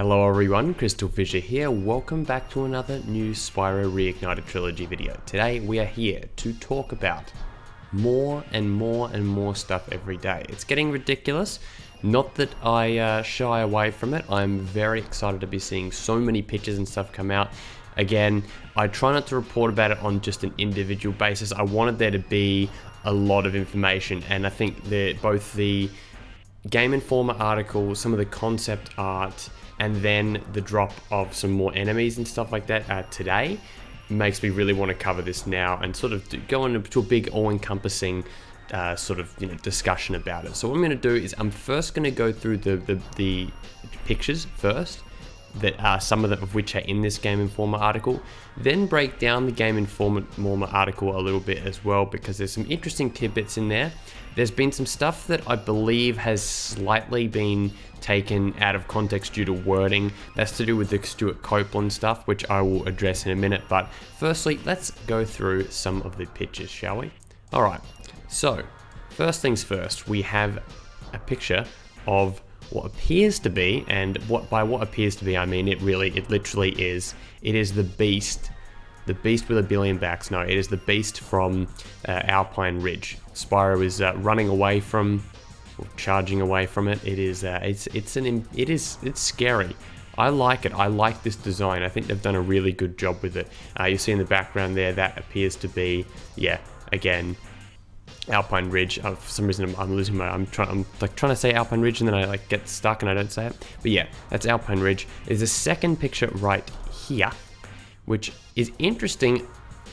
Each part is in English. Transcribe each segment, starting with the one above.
Hello everyone, CrystalFissure here. Welcome back to another new Spyro Reignited Trilogy video. Today we are here to talk about more and more stuff every day. It's getting ridiculous. Not that I shy away from it. I'm very excited to be seeing so many pictures and stuff come out. Again, I try not to report about it on just an individual basis. I wanted there to be a lot of information, and I think that both the Game Informer article, some of the concept art, and then the drop of some more enemies and stuff like that today makes me really want to cover this now and sort of go into a big all-encompassing discussion about it. So what I'm going to do is I'm first going to go through the pictures first, that are some of which are in this Game Informer article, then break down the Game Informer article a little bit as well, because there's some interesting tidbits in there. There's been some stuff that I believe has slightly been taken out of context due to wording. That's to do with the Stuart Copeland stuff, which I will address in a minute. But firstly, let's go through some of the pictures, shall we? All right, so first things first, we have a picture of what appears to be, and by what appears to be, I mean it literally is. It is the beast with a billion backs. No, it is the beast from Alpine Ridge. Spyro is running away from, or charging away from it. It is it's scary. I like it. I like this design. I think they've done a really good job with it. You see in the background there, that appears to be, again, Alpine Ridge. For some reason I'm losing my, I'm trying to say Alpine Ridge and then I get stuck and I don't say it. But yeah, that's Alpine Ridge. There's a second picture right here, which is interesting,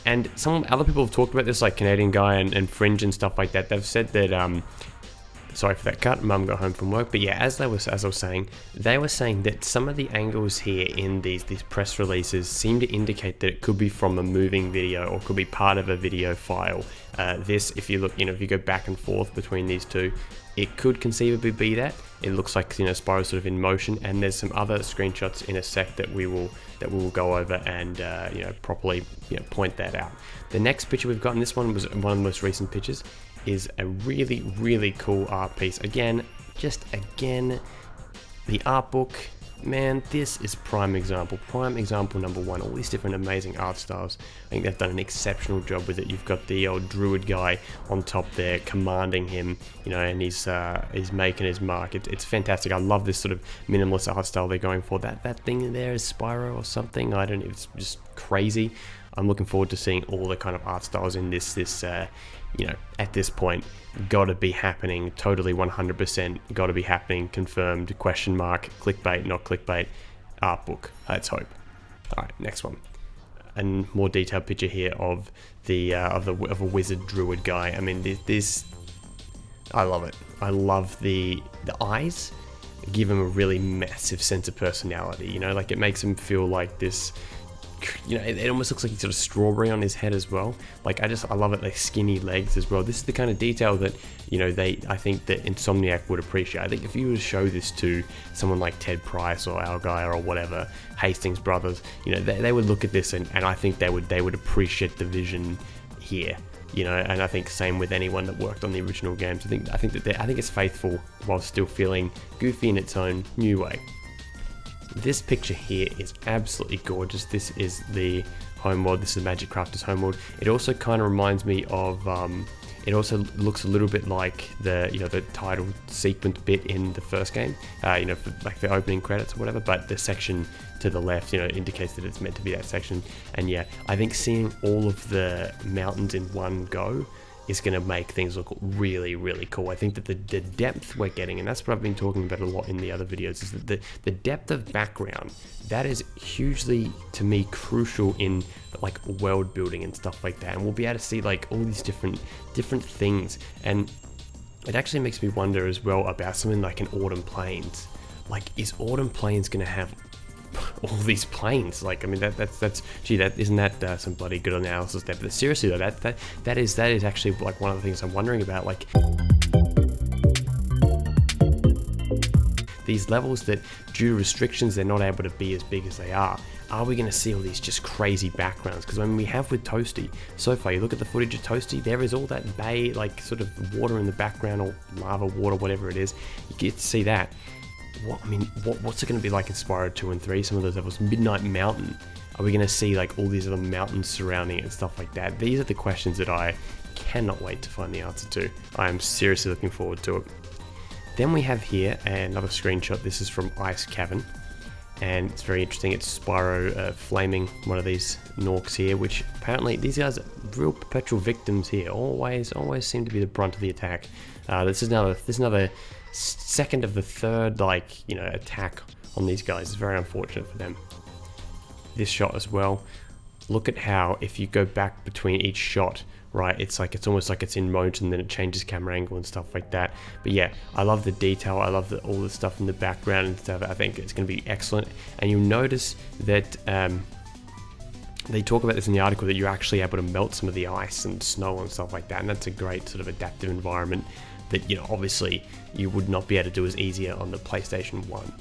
and some other people have talked about this, like Canadian Guy and Fringe and stuff like that. They've said that sorry for that cut, Mum got home from work, but yeah, as I was saying, they were saying that some of the angles here in these press releases seem to indicate that it could be from a moving video or could be part of a video file. This, if you look, if you go back and forth between these two, it could conceivably be that. It looks like, Spyro's sort of in motion, and there's some other screenshots in a sec that we will go over and properly point that out. The next picture we've got, and this one was one of the most recent pictures, is a really cool art piece. Again, the art book, man, this is prime example number one. All these different amazing art styles. I think they've done an exceptional job with it. You've got the old druid guy on top there commanding him, and he's making his mark. It's fantastic. I love this sort of minimalist art style they're going for. That thing in there is Spyro or something. I don't know. It's just crazy. I'm looking forward to seeing all the kind of art styles in this at this point, gotta be happening, totally 100% gotta be happening, confirmed, question mark, clickbait, not clickbait, art book, let's hope. Alright, next one. A more detailed picture here of a Wizard Druid guy. I mean, this, I love it. I love the eyes, give him a really massive sense of personality, like it makes him feel like this, it almost looks like he's got a strawberry on his head as well. Like, I love it, like skinny legs as well. This is the kind of detail that, I think that Insomniac would appreciate. I think if you were to show this to someone like Ted Price or Al Guy or whatever, Hastings Brothers, they would look at this and I think they would appreciate the vision here. And I think same with anyone that worked on the original games. I think it's faithful while still feeling goofy in its own new way. This picture here is absolutely gorgeous. This is the homeworld. This is the Magic Crafter's homeworld. It also kind of reminds me of. It also looks a little bit like the title sequence bit in the first game. For like the opening credits or whatever. But the section to the left, indicates that it's meant to be that section. And yeah, I think seeing all of the mountains in one go is going to make things look really cool. I think that the depth we're getting, and that's what I've been talking about a lot in the other videos, is that the depth of background, that is hugely, to me, crucial in like world building and stuff like that. And we'll be able to see like all these different things. And it actually makes me wonder as well about something like an Autumn Plains. Like, is Autumn Plains going to have all these planes? Like, I mean, isn't that some bloody good analysis there? But seriously though, that is actually like one of the things I'm wondering about. Like, these levels that, due to restrictions, they're not able to be as big as they are. Are we going to see all these just crazy backgrounds? Because when we have with Toasty, so far, you look at the footage of Toasty, there is all that bay, like sort of water in the background, or lava water, whatever it is. You get to see that. what's it going to be like in Spyro 2 and 3? Some of those levels, Midnight Mountain. Are we going to see like all these other mountains surrounding it and stuff like that? These are the questions that I cannot wait to find the answer to. I am seriously looking forward to it. Then we have here another screenshot. This is from Ice Cavern, and it's very interesting. It's Spyro flaming one of these Norks here, which apparently these guys are real perpetual victims here. Always seem to be the brunt of the attack. This is another second of the third attack on these guys. It's very unfortunate for them. This shot as well. Look at how if you go back between each shot, right, it's almost like it's in motion, then it changes camera angle and stuff like that. But yeah, I love the detail. I love all the stuff in the background and stuff. I think it's going to be excellent. And you'll notice that they talk about this in the article, that you're actually able to melt some of the ice and snow and stuff like that. And that's a great sort of adaptive environment that, obviously you would not be able to do as easier on the PlayStation 1.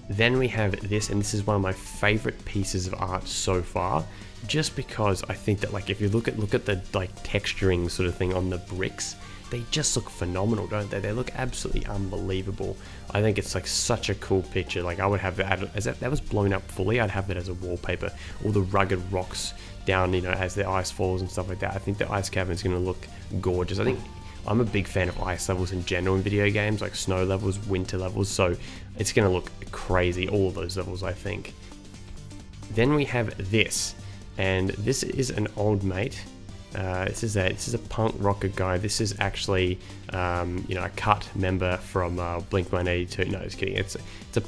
Then we have this, and this is one of my favorite pieces of art so far, just because I think that if you look at the texturing sort of thing on the bricks, they just look phenomenal, don't they? They look absolutely unbelievable. I think it's such a cool picture. I would have that as that was blown up fully. I'd have that as a wallpaper. All the rugged rocks down, as the ice falls and stuff like that. I think the ice cavern is going to look gorgeous. I think I'm a big fan of ice levels in general in video games, like snow levels, winter levels, so it's going to look crazy, all of those levels, I think. Then we have this, and this is an old mate. This is a punk rocker guy. This is actually a cut member from Blink-182. No, just kidding. It's a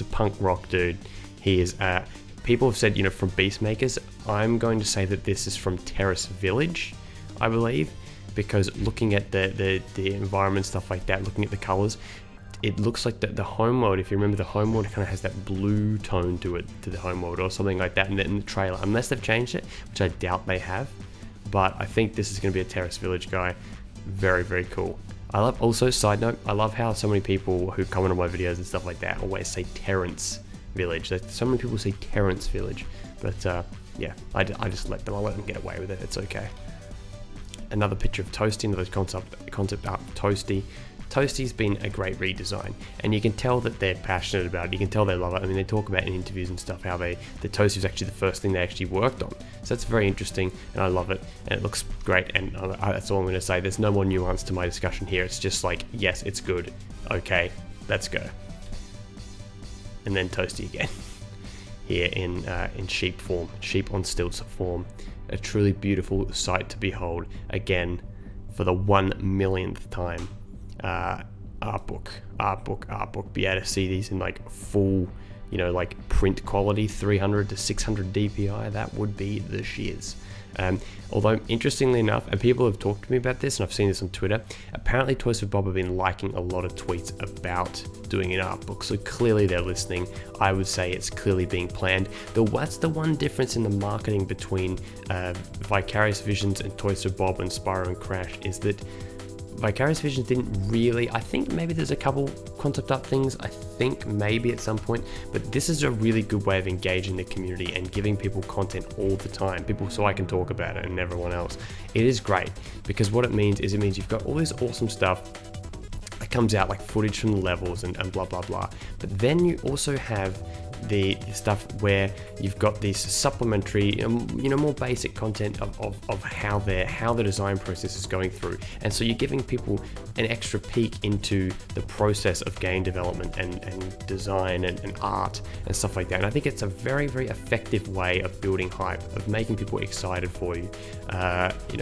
punk rock dude. He is. People have said from Beastmakers. I'm going to say that this is from Terrace Village, I believe. Because looking at the environment, stuff like that, looking at the colors, it looks like the home world, if you remember, the home world kind of has that blue tone to it, to the home world or something like that in the trailer, unless they've changed it, which I doubt they have. But I think this is going to be a Terrace Village guy. Very, very cool. I love, also, side note, I love how so many people who comment on my videos and stuff like that always say Terrence Village. So many people say Terrence Village, but yeah, I just let them get away with it. It's okay. Another picture of Toasty, another concept art of Toasty. Toasty's been a great redesign, and you can tell that they're passionate about it. You can tell they love it. I mean, they talk about in interviews and stuff how the Toasty was actually the first thing they actually worked on. So that's very interesting, and I love it, and it looks great, and that's all I'm going to say. There's no more nuance to my discussion here. It's just yes, it's good. Okay, let's go. And then Toasty again, here in sheep form, sheep on stilts form. A truly beautiful sight to behold, again, for the 1 millionth time. Art book. Be able to see these in full, print quality, 300 to 600 DPI. That would be the shiz. Although, interestingly enough, and people have talked to me about this, and I've seen this on Twitter, apparently Toys for Bob have been liking a lot of tweets about doing an art book, so clearly they're listening. I would say it's clearly being planned. That's the one difference in the marketing between Vicarious Visions and Toys for Bob and Spyro and Crash, is that Vicarious Visions didn't really, I think maybe there's a couple concept art things, I think maybe at some point, but this is a really good way of engaging the community and giving people content all the time, so I can talk about it and everyone else. It is great, because what it means is you've got all this awesome stuff that comes out, like footage from the levels and blah blah blah, but then you also have the stuff where you've got these supplementary, more basic content of how the design process is going through, and so you're giving people an extra peek into the process of game development and design and art and stuff like that. And I think it's a very, very effective way of building hype, of making people excited for you,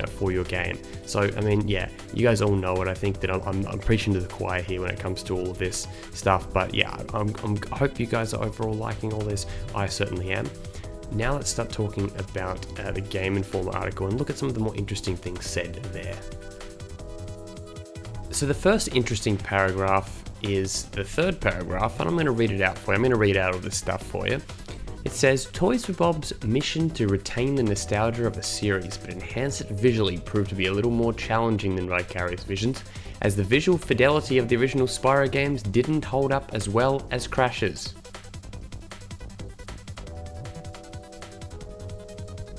for your game. So I mean, yeah, you guys all know it. I think that I'm preaching to the choir here when it comes to all of this stuff, but yeah, I hope you guys are overall liking all this. I certainly am. Now let's start talking about the Game Informer article and look at some of the more interesting things said there. So the first interesting paragraph is the third paragraph, and I'm going to read it out for you. I'm going to read out all this stuff for you. It says, Toys for Bob's mission to retain the nostalgia of the series but enhance it visually proved to be a little more challenging than Vicarious Visions, as the visual fidelity of the original Spyro games didn't hold up as well as Crash's.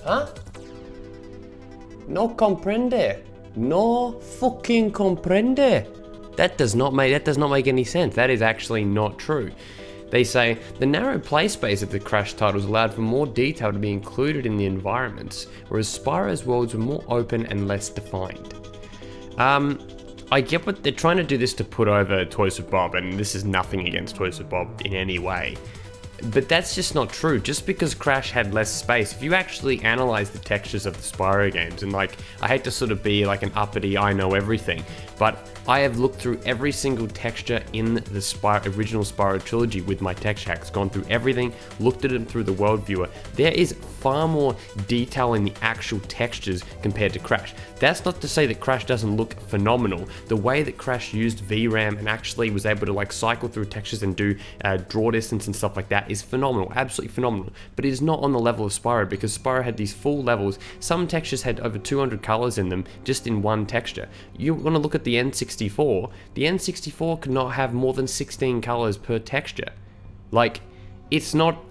Huh? No comprende. No fucking comprende. that does not make any sense. That is actually not true. They say the narrow play space of the Crash titles allowed for more detail to be included in the environments, whereas Spyro's worlds were more open and less defined. I get what they're trying to do this to put over Toys with Bob, and this is nothing against Toys with Bob in any way. But that's just not true. Just because Crash had less space, if you actually analyze the textures of the Spyro games, and like, I hate to sort of be like an uppity, I know everything, but I have looked through every single texture in the original Spyro trilogy with my texture hacks, gone through everything, looked at them through the world viewer. There is far more detail in the actual textures compared to Crash. That's not to say that Crash doesn't look phenomenal. The way that Crash used VRAM and actually was able to like cycle through textures and do draw distance and stuff like that is phenomenal, absolutely phenomenal. But it is not on the level of Spyro, because Spyro had these full levels. Some textures had over 200 colors in them just in one texture. You want to look at the N64. The N64 could not have more than 16 colors per texture. Like, it's not,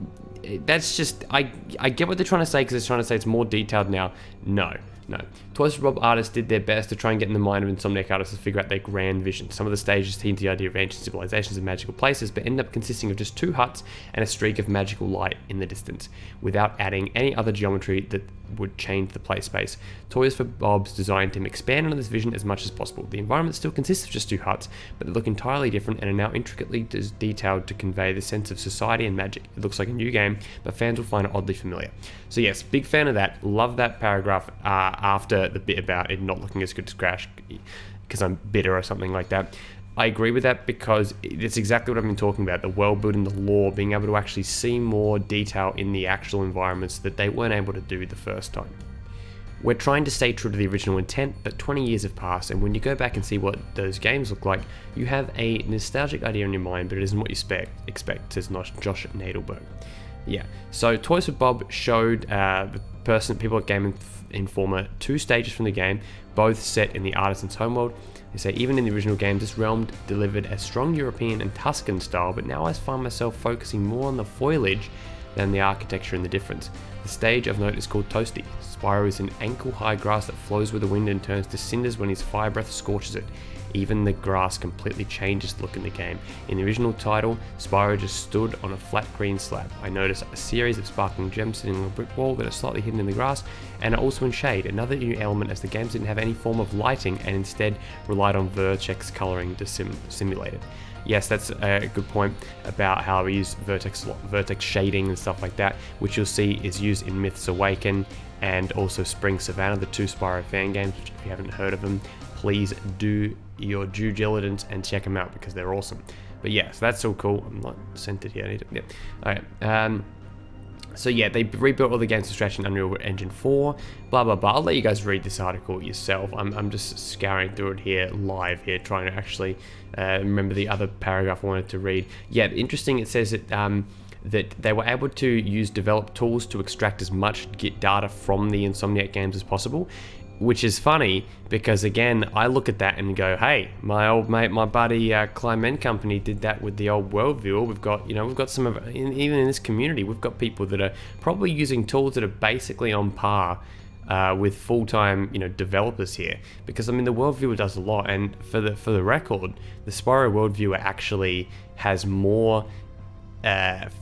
that's just, I get what they're trying to say, because they're trying to say it's more detailed now. No. Toys for Bob artists did their best to try and get in the mind of Insomniac artists to figure out their grand vision. Some of the stages teamed the idea of ancient civilizations and magical places, but ended up consisting of just 2 huts and a streak of magical light in the distance, without adding any other geometry that would change the play space. Toys for Bob's design team expanded on this vision as much as possible. The environment still consists of just 2 huts, but they look entirely different and are now intricately detailed to convey the sense of society and magic. It looks like a new game, but fans will find it oddly familiar. So yes, big fan of that. Love that paragraph after the bit about it not looking as good as Crash, because I'm bitter or something like that. I agree with that, because it's exactly what I've been talking about, the world building, the lore, being able to actually see more detail in the actual environments that they weren't able to do the first time. We're trying to stay true to the original intent, but 20 years have passed, and when you go back and see what those games look like, you have a nostalgic idea in your mind, but it isn't what you expect, says Josh Nadelberg. Yeah, so Toys for Bob showed people at Game Informer 2 stages from the game, both set in the artisan's homeworld. They say, even in the original games, this realm delivered a strong European and Tuscan style, but now I find myself focusing more on the foliage than the architecture and the difference. The stage of note is called Toasty. Spyro is in ankle-high grass that flows with the wind and turns to cinders when his fire breath scorches it. Even the grass completely changes the look in the game. In the original title, Spyro just stood on a flat green slab. I noticed a series of sparkling gems sitting on a brick wall that are slightly hidden in the grass, and are also in shade, another new element, as the games didn't have any form of lighting and instead relied on vertex coloring to simulate it. Yes, that's a good point about how we use vertex shading and stuff like that, which you'll see is used in Myths Awaken and also Spring Savannah, the 2 Spyro fan games, which if you haven't heard of them, please do your due diligence and check them out, because they're awesome. But yeah, so that's all cool. I'm not centered here. I need to, yeah. Alright. So yeah, they rebuilt all the games to scratch in Unreal Engine 4, blah blah blah. I'll let you guys read this article yourself. I'm just scouring through it here live here, trying to actually remember the other paragraph I wanted to read. Yeah, interesting. It says that that they were able to use developed tools to extract as much data from the Insomniac games as possible, which is funny, because again, I look at that and go, hey, my old mate, my buddy Clement Company did that with the old world viewer. We've got some of, even in this community, we've got people that are probably using tools that are basically on par with full-time, developers here, because I mean the world viewer does a lot, and for the record, the Spyro world viewer actually has more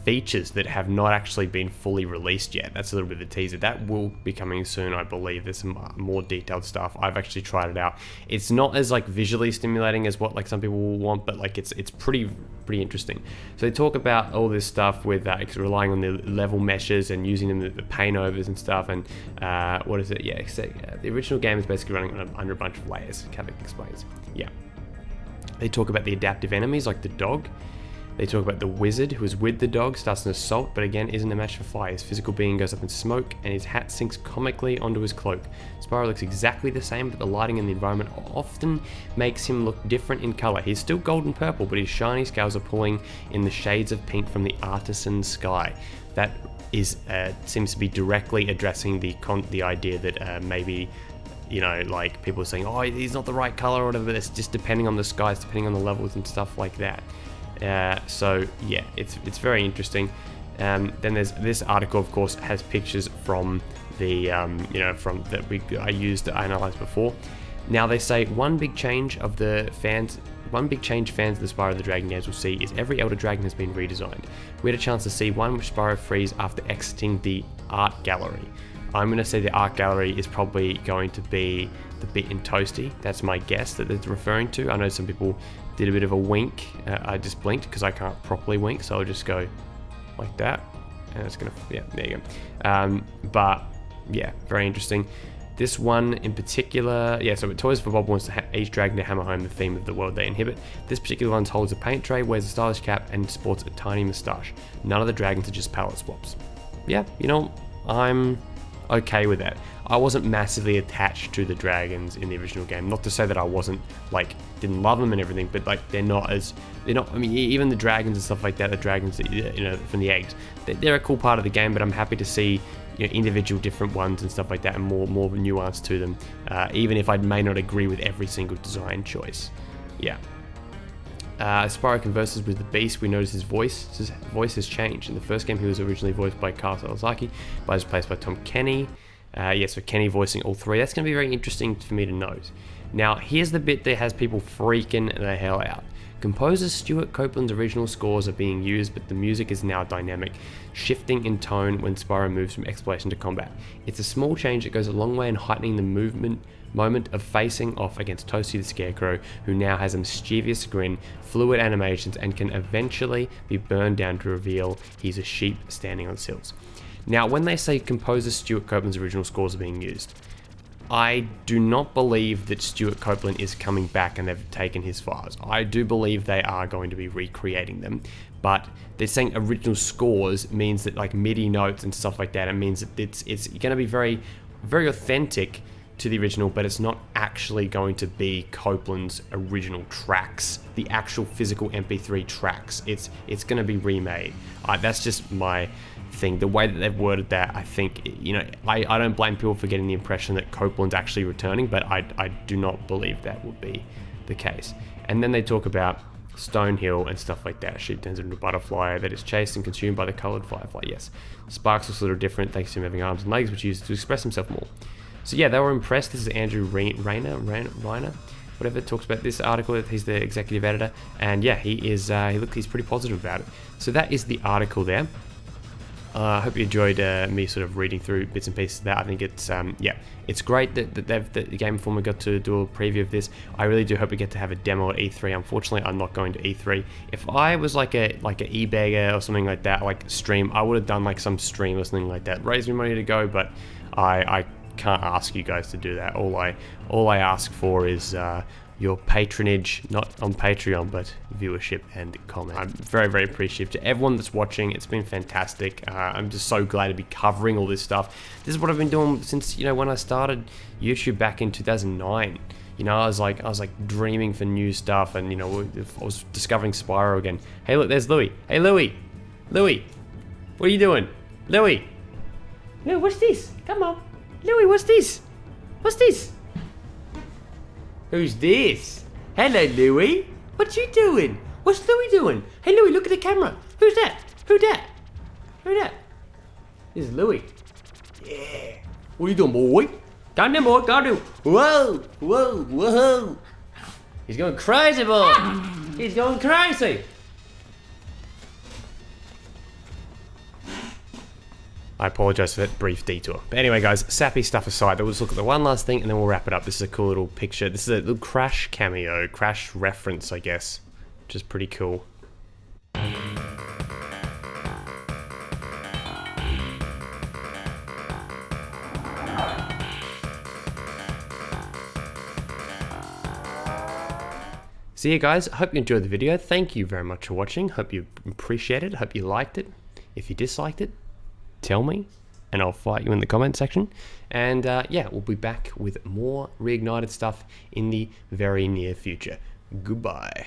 features that have not actually been fully released yet. That's a little bit of a teaser. That will be coming soon, I believe. There's some more detailed stuff. I've actually tried it out. It's not as like visually stimulating as what like some people will want, but like it's pretty interesting. So they talk about all this stuff with relying on the level meshes and using them, the paint overs and stuff. And what is it? Yeah, the original game is basically running under a bunch of layers. Kavik explains. Yeah. They talk about the adaptive enemies like the dog. They talk about the wizard who is with the dog, starts an assault, but again isn't a match for fire. His physical being goes up in smoke, and his hat sinks comically onto his cloak. Spyro looks exactly the same, but the lighting in the environment often makes him look different in colour. He's still golden purple, but his shiny scales are pulling in the shades of pink from the artisan sky. That is seems to be directly addressing the idea that maybe, like people are saying, oh, he's not the right colour or whatever. It's just depending on the skies, depending on the levels and stuff like that. So yeah, it's very interesting. Then there's this article, of course, has pictures from the I used to analyze before. Now they say one big change of the fans one big change fans of the Spyro the Dragon games will see is every Elder Dragon has been redesigned. We had a chance to see one with Spyro freeze after exiting the art gallery. I'm going to say the art gallery is probably going to be the bit in Toasty. That's my guess that it's referring to. I know some people did a bit of a wink. I just blinked because I can't properly wink, so I'll just go like that. And it's going to, yeah, there you go. But yeah, very interesting. This one in particular, yeah, so Toys for Bob wants each dragon to hammer home the theme of the world they inhabit. This particular one holds a paint tray, wears a stylish cap, and sports a tiny moustache. None of the dragons are just palette swaps. Yeah, you know, I'm okay with that. I wasn't massively attached to the dragons in the original game. Not to say that I wasn't, like, didn't love them and everything, but like, they're not, I mean, even the dragons and stuff like that, the dragons that, you know, from the eggs, they're a cool part of the game, but I'm happy to see, you know, individual different ones and stuff like that, and more nuance to them, even if I may not agree with every single design choice. Yeah. Spyro converses with the Beast. We notice his voice has changed. In the first game, he was originally voiced by Carl Salazaki, but was replaced by Tom Kenny. Yeah, so Kenny voicing all three. That's going to be very interesting for me to note. Now, here's the bit that has people freaking the hell out. Composer Stuart Copeland's original scores are being used, but the music is now dynamic, shifting in tone when Spyro moves from exploration to combat. It's a small change that goes a long way in heightening the moment of facing off against Toasty the Scarecrow, who now has a mischievous grin, fluid animations, and can eventually be burned down to reveal he's a sheep standing on stilts. Now, when they say composer Stuart Copeland's original scores are being used, I do not believe that Stuart Copeland is coming back and they've taken his files. I do believe they are going to be recreating them, but they're saying original scores means that, like, MIDI notes and stuff like that, it means that it's going to be very, very authentic to the original, but it's not actually going to be Copeland's original tracks, the actual physical MP3 tracks. It's going to be remade. That's just my thing. The way that they've worded that, I think, you know, I don't blame people for getting the impression that Copeland's actually returning, but I do not believe that would be the case. And then they talk about Stone Hill and stuff like that. Sheep turns into a butterfly that is chased and consumed by the coloured firefly. Yes, Sparks looks a little different thanks to him having arms and legs, which he uses to express himself more. So yeah, they were impressed. This is Andrew Reiner, whatever, talks about this article. He's the executive editor, and yeah, he's pretty positive about it. So that is the article there. I hope you enjoyed me sort of reading through bits and pieces of that. I think it's yeah, it's great that the Game Informer got to do a preview of this. I really do hope we get to have a demo at E3. Unfortunately, I'm not going to E3. If I was like a eBagger or something like that, like stream, I would have done like some stream or something like that. Raise me money to go, but I can't ask you guys to do that. All I ask for is your patronage, not on Patreon, but viewership and comment. I'm very, very appreciative to everyone that's watching. It's been fantastic. I'm just so glad to be covering all this stuff. This is what I've been doing since, you know, when I started YouTube back in 2009. You know, I was like dreaming for new stuff, and, you know, I was discovering Spyro again. Hey, look, there's Louis. Hey, Louis, what are you doing? Louis, what's this? Come on. Louis, what's this? What's this? Who's this? Hello, Louis. What you doing? What's Louis doing? Hey, Louis, look at the camera. Who's that? Who that? This is Louis. Yeah. What are you doing, boy? Down there, boy. Down there. Whoa. He's going crazy, boy. He's going crazy. I apologize for that brief detour. But anyway, guys, sappy stuff aside, let's look at the one last thing and then we'll wrap it up. This is a cool little picture. This is a little Crash cameo, Crash reference, I guess, which is pretty cool. So yeah, guys, I hope you enjoyed the video. Thank you very much for watching. Hope you appreciated it. Hope you liked it. If you disliked it, tell me and I'll fight you in the comment section. And yeah, we'll be back with more Reignited stuff in the very near future. Goodbye.